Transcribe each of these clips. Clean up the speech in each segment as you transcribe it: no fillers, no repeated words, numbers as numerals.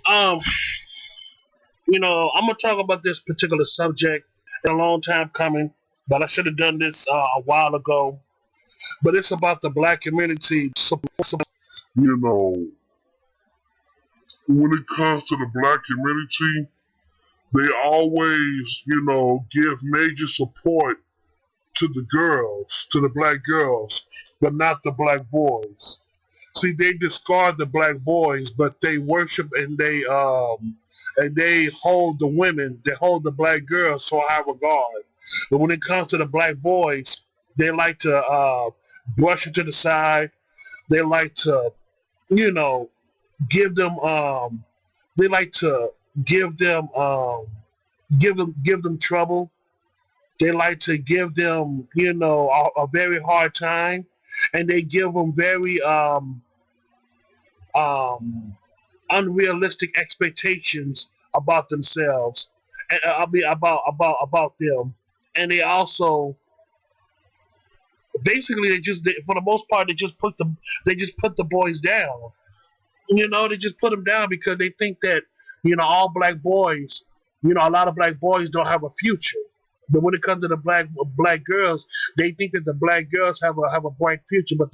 Um, I'm gonna talk about this particular subject in a long time coming, but I should have done this a while ago. But it's about the black community. You know, when it comes to the black community, they always, give major support to the girls, to the black girls, but not the black boys. See, they discard the black boys, but they worship and they hold the women, they hold the black girls so high regard. But when it comes to the black boys, they like to brush it to the side. They like to, you know, give them they like to give them give them trouble. They like to give them, a very hard time, and they give them very um, unrealistic expectations about themselves, and I mean about them, and they also basically for the most part they just put the boys down. They just put them down because they think that all black boys, a lot of black boys don't have a future. But when it comes to the black girls, they think that the black girls have a bright future, but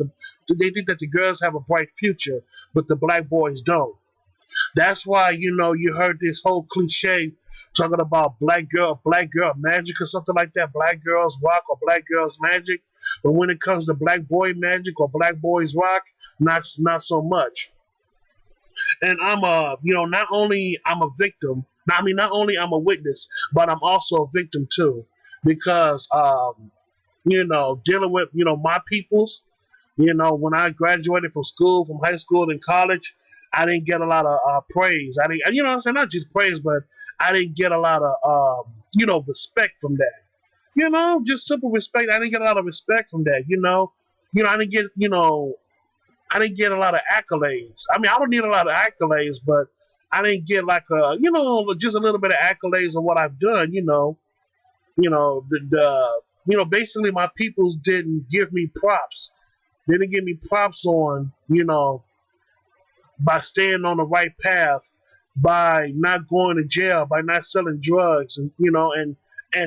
they think that the girls have a bright future, but the black boys don't. That's why you heard this whole cliche talking about black girl magic or something like that, black girls rock or black girls magic. But when it comes to black boy magic or black boys rock, not so much. And I'm not only I'm a victim, not only I'm a witness, but I'm also a victim too, because dealing with my peoples. When I graduated from school, from high school and college, I didn't get a lot of praise. I didn't, what I'm saying, not just praise, but I didn't get a lot of respect from that. Just simple respect. I didn't get a lot of respect from that. I didn't get I didn't get a lot of accolades. I mean, I don't need a lot of accolades, but I didn't get like just a little bit of accolades of what I've done. Basically my peoples didn't give me props. They didn't give me props on, by staying on the right path, by not going to jail, by not selling drugs, and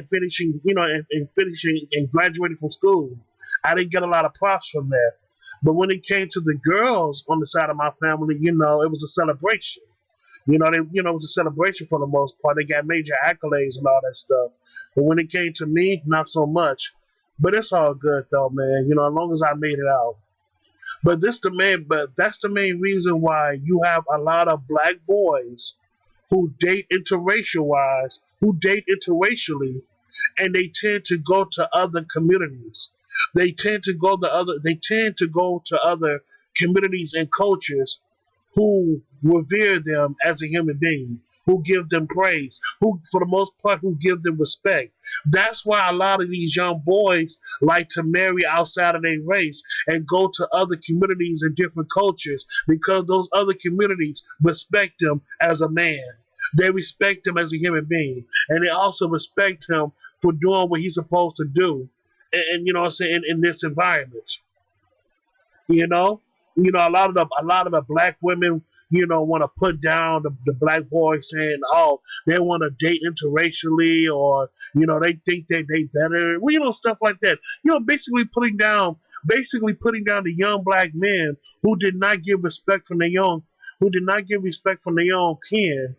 finishing, and finishing and graduating from school. I didn't get a lot of props from that. But when it came to the girls on the side of my family, it was a celebration. It was a celebration for the most part. They got major accolades and all that stuff. But when it came to me, not so much. But it's all good though, man. As long as I made it out. But that's the main reason why you have a lot of black boys who date interracially, and they tend to go to other communities. They tend to go to other communities and cultures who revere them as a human being, who give them praise, who, for the most part, who give them respect. That's why a lot of these young boys like to marry outside of their race and go to other communities and different cultures because those other communities respect them as a man. They respect him as a human being, and they also respect him for doing what he's supposed to do. And what I'm saying, in this environment. You know, a lot of the black women, want to put down the black boys, saying, oh, they want to date interracially, or they think that they better, well, stuff like that. Basically putting down the young black men who did not give respect from who did not give respect from their young kin,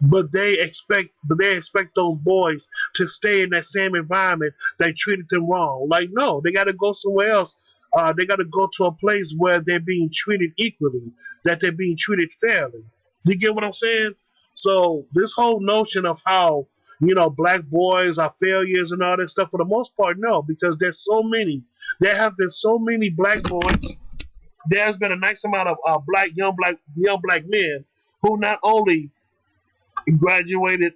but they expect those boys to stay in that same environment that treated them wrong. Like, no, they got to go somewhere else. They got to go to a place where they're being treated equally, that they're being treated fairly. You get what I'm saying? So this whole notion of how black boys are failures and all that stuff, for the most part, no, because there have been so many black boys. There's been a nice amount of young black men who not only graduated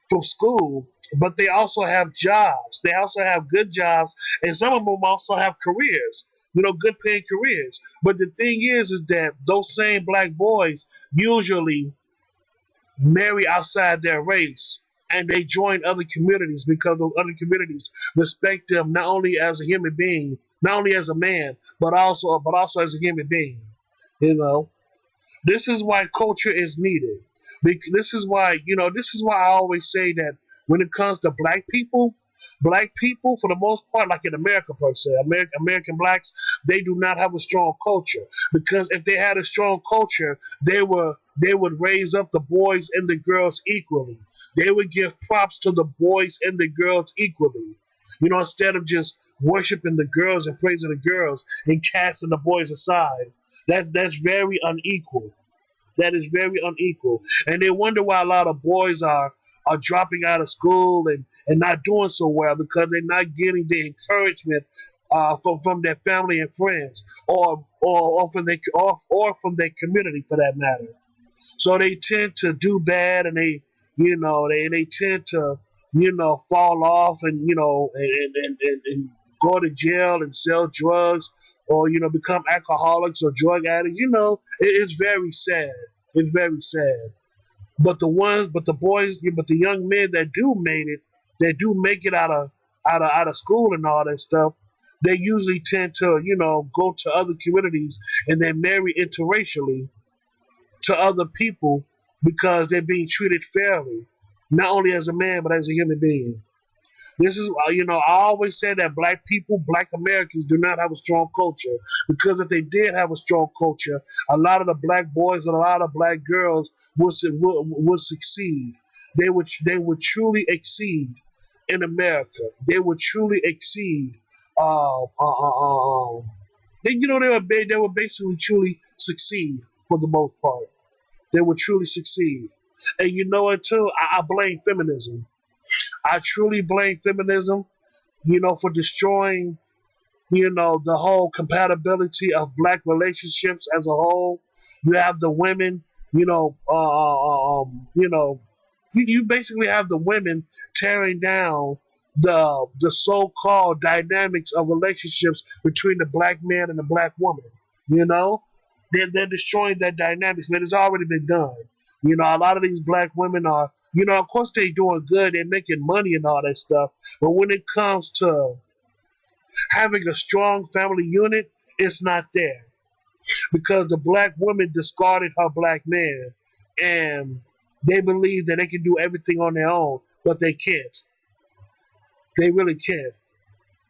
from school, but they also have jobs. They also have good jobs, and some of them also have careers. Good paying careers. But the thing is that those same black boys usually marry outside their race, and they join other communities because those other communities respect them not only as a human being, not only as a man, but also as a human being. You know. This is why culture is needed. This is why I always say that when it comes to black people for the most part, like in America per se, American blacks, they do not have a strong culture. Because if they had a strong culture, they would raise up the boys and the girls equally. They would give props to the boys and the girls equally. Instead of just worshiping the girls and praising the girls and casting the boys aside. That's very unequal. That is very unequal. And they wonder why a lot of boys are dropping out of school and not doing so well because they're not getting the encouragement from their family and friends or from their community for that matter. So they tend to do bad and they tend to fall off and go to jail and sell drugs or become alcoholics or drug addicts. It's very sad. It's very sad. But the young men that do make it out of school and all that stuff, they usually tend to go to other communities and they marry interracially to other people because they're being treated fairly, not only as a man but as a human being. This is, I always say that black people, black Americans, do not have a strong culture because if they did have a strong culture, a lot of the black boys and a lot of black girls would succeed. They would truly exceed in America. They would truly exceed. They would basically truly succeed for the most part. They would truly succeed. And you know what too? I blame feminism. I truly blame feminism, for destroying, the whole compatibility of black relationships as a whole. You have the women, you basically have the women tearing down the so-called dynamics of relationships between the black man and the black woman. You know, they're destroying that dynamics, man. It's already been done. A lot of these black women are, of course they're doing good, they're making money and all that stuff. But when it comes to having a strong family unit, it's not there because the black woman discarded her black man, and they believe that they can do everything on their own, but they can't. They really can't.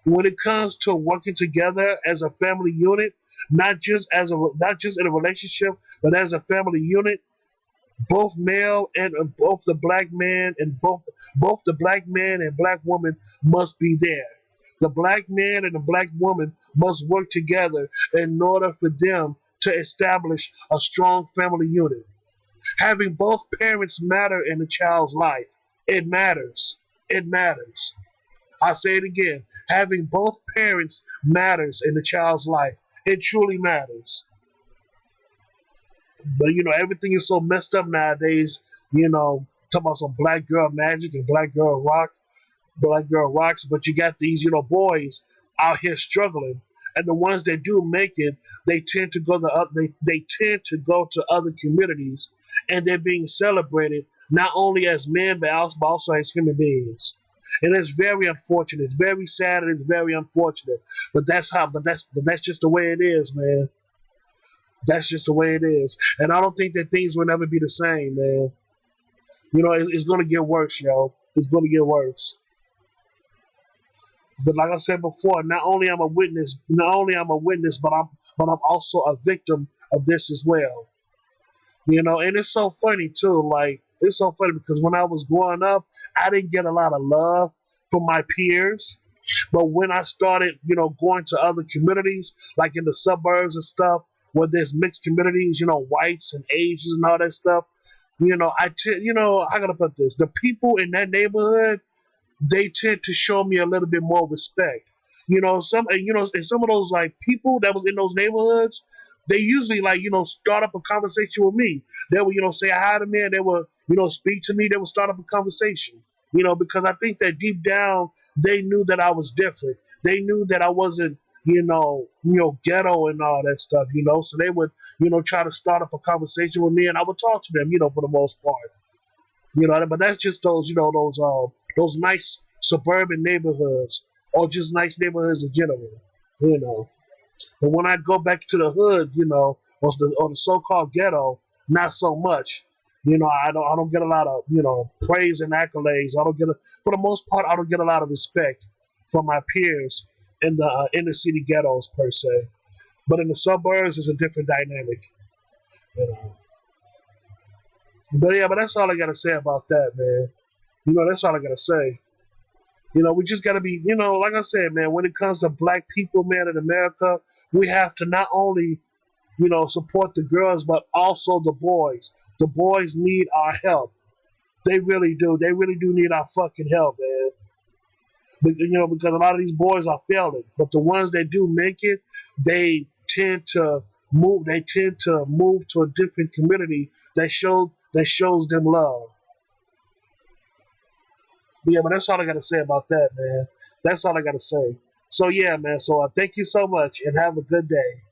When it comes to working together as a family unit, not just in a relationship, but as a family unit, both male and both the black man and both the black man and black woman must be there. The black man and the black woman must work together in order for them to establish a strong family unit. Having both parents matter in a child's life. It matters. It matters. I'll say it again. Having both parents matters in a child's life. It truly matters. But everything is so messed up nowadays. Talking about some black girl magic and black girl rocks. But you got these, boys out here struggling, and the ones that do make it, they tend to go they tend to go to other communities, and they're being celebrated not only as men but also as human beings. And it's very unfortunate. It's very sad and it's very unfortunate. But that's just the way it is, man. That's just the way it is. And I don't think that things will never be the same, man. It's going to get worse, yo. It's going to get worse. But like I said before, not only I'm a witness, but I'm also a victim of this as well. And it's so funny too. Like it's so funny because when I was growing up, I didn't get a lot of love from my peers. But when I started, going to other communities, like in the suburbs and stuff, where there's mixed communities, whites and Asians and all that stuff, I gotta put this: the people in that neighborhood, they tend to show me a little bit more respect. And some of those like people that was in those neighborhoods, they usually like start up a conversation with me. They would say hi to me, and they would speak to me. They would start up a conversation. Because I think that deep down they knew that I was different. They knew that I wasn't ghetto and all that stuff. So they would try to start up a conversation with me, and I would talk to them. For the most part. But that's just those nice suburban neighborhoods, or just nice neighborhoods in general. But when I go back to the hood, or the so-called ghetto, not so much. I don't get a lot of praise and accolades. I don't get for the most part. I don't get a lot of respect from my peers in the inner city ghettos per se. But in the suburbs, it's a different dynamic. You know. But yeah, but that's all I gotta say about that, man. That's all I gotta say. We just gotta be, like I said, man. When it comes to black people, man, in America, we have to not only support the girls, but also the boys. The boys need our help. They really do. They really do need our fucking help, man. Because a lot of these boys are failing, but the ones that do make it, they tend to move. They tend to move to a different community that shows them love. But yeah, but that's all I gotta say about that, man. That's all I gotta say. So yeah, man. So thank you so much, and have a good day.